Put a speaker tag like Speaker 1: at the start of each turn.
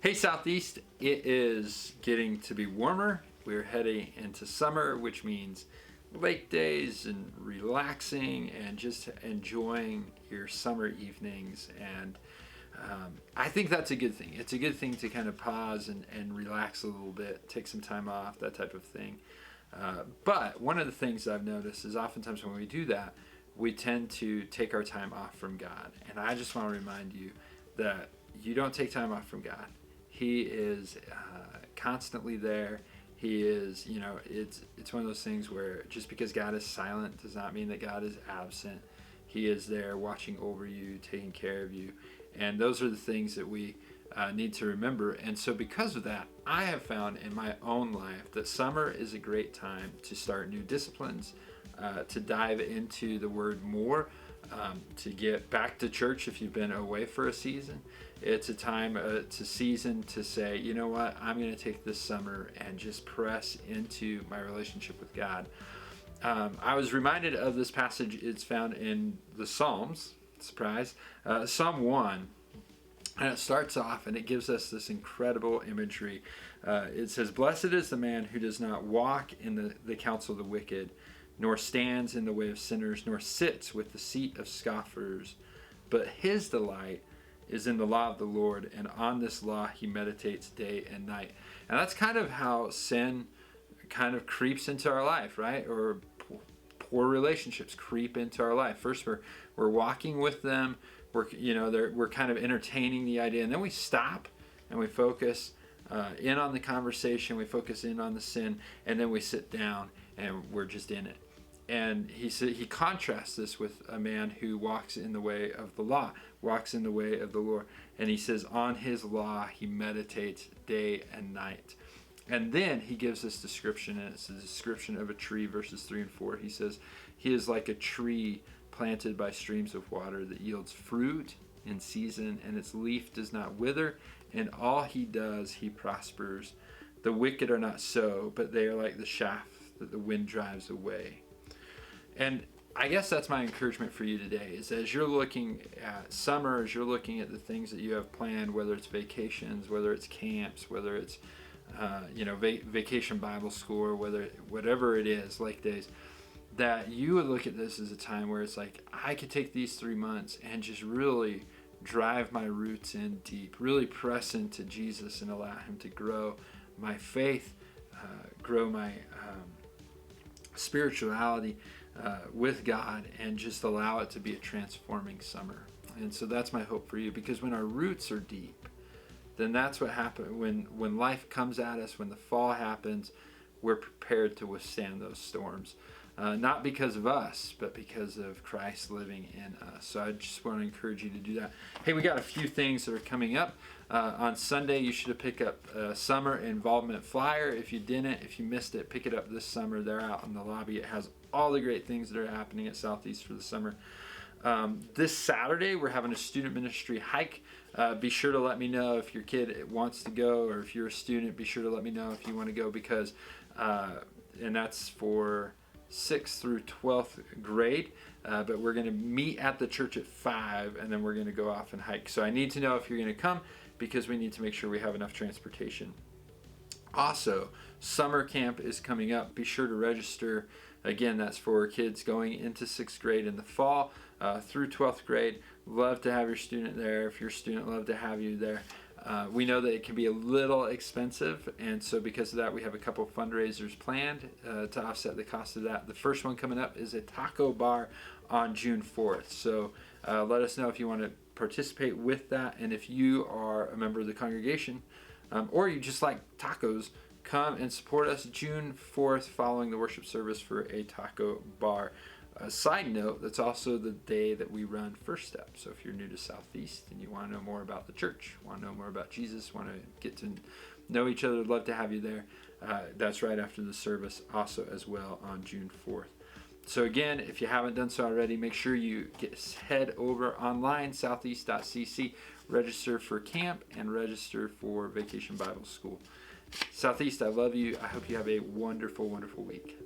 Speaker 1: Hey Southeast, it is getting to be warmer. We're heading into summer, which means lake days and relaxing and just enjoying your summer evenings. And I think that's a good thing. It's a good thing to kind of pause and relax a little bit, take some time off, that type of thing. But one of the things I've noticed is oftentimes when we do that, we tend to take our time off from God. And I just want to remind you that you don't take time off from God. He is constantly there. He is, it's one of those things where just because God is silent does not mean that God is absent. He is there watching over you, taking care of you. And those are the things that we need to remember. And so because of that, I have found in my own life that summer is a great time to start new disciplines, to dive into the Word more, to get back to church if you've been away for a season. It's a time, it's a season to say, you know what, I'm going to take this summer and just press into my relationship with God. I was reminded of this passage. It's found in the Psalms, surprise, Psalm 1. And it starts off and it gives us this incredible imagery. It says, "Blessed is the man who does not walk in the counsel of the wicked, nor stands in the way of sinners, nor sits with the seat of scoffers. But his delight is in the law of the Lord, and on this law he meditates day and night." And that's kind of how sin kind of creeps into our life, right? Or poor relationships creep into our life. First, we're walking with them. We're kind of entertaining the idea, and then we stop and we focus in on the conversation. We focus in on the sin, and then we sit down and we're just in it. And he contrasts this with a man who walks in the way of the law, walks in the way of the Lord. And he says, on his law he meditates day and night. And then he gives this description, and it's a description of a tree, verses 3 and 4. He says, he is like a tree planted by streams of water that yields fruit in season, and its leaf does not wither, and all he does, he prospers. The wicked are not so, but they are like the chaff that the wind drives away. And I guess that's my encouragement for you today, is as you're looking at summer, as you're looking at the things that you have planned, whether it's vacations, whether it's camps, whether it's vacation Bible school, or whatever it is, lake days, that you would look at this as a time where it's like, I could take these 3 months and just really drive my roots in deep, really press into Jesus and allow him to grow my faith, grow my spirituality with God, and just allow it to be a transforming summer. And so that's my hope for you, because when our roots are deep, then that's what happens when life comes at us, when the fall happens, we're prepared to withstand those storms. Not because of us, but because of Christ living in us. So I just want to encourage you to do that. Hey, we got a few things that are coming up. On Sunday, you should have picked up a summer involvement flyer. If you didn't, if you missed it, pick it up this summer. They're out in the lobby. It has all the great things that are happening at Southeast for the summer. This Saturday, we're having a student ministry hike. Be sure to let me know if your kid wants to go, or if you're a student, be sure to let me know if you want to go, because, and that's for 6th through 12th grade, but we're going to meet at the church at 5, and then we're going to go off and hike. So I need to know if you're going to come, because we need to make sure we have enough transportation. Also, summer camp is coming up. Be sure to register. Again, that's for kids going into 6th grade in the fall through 12th grade. Love to have your student there. If you're a student, love to have you there. We know that it can be a little expensive, and so because of that, we have a couple fundraisers planned to offset the cost of that. The first one coming up is a taco bar on June 4th. So let us know if you want to participate with that, and if you are a member of the congregation, or you just like tacos, come and support us June 4th following the worship service for a taco bar. A side note, that's also the day that we run First Step. So if you're new to Southeast and you want to know more about the church, want to know more about Jesus, want to get to know each other, love to have you there. That's right after the service also as well on June 4th. So again, if you haven't done so already, make sure you head over online, southeast.cc, register for camp, and register for Vacation Bible School. Southeast, I love you. I hope you have a wonderful, wonderful week.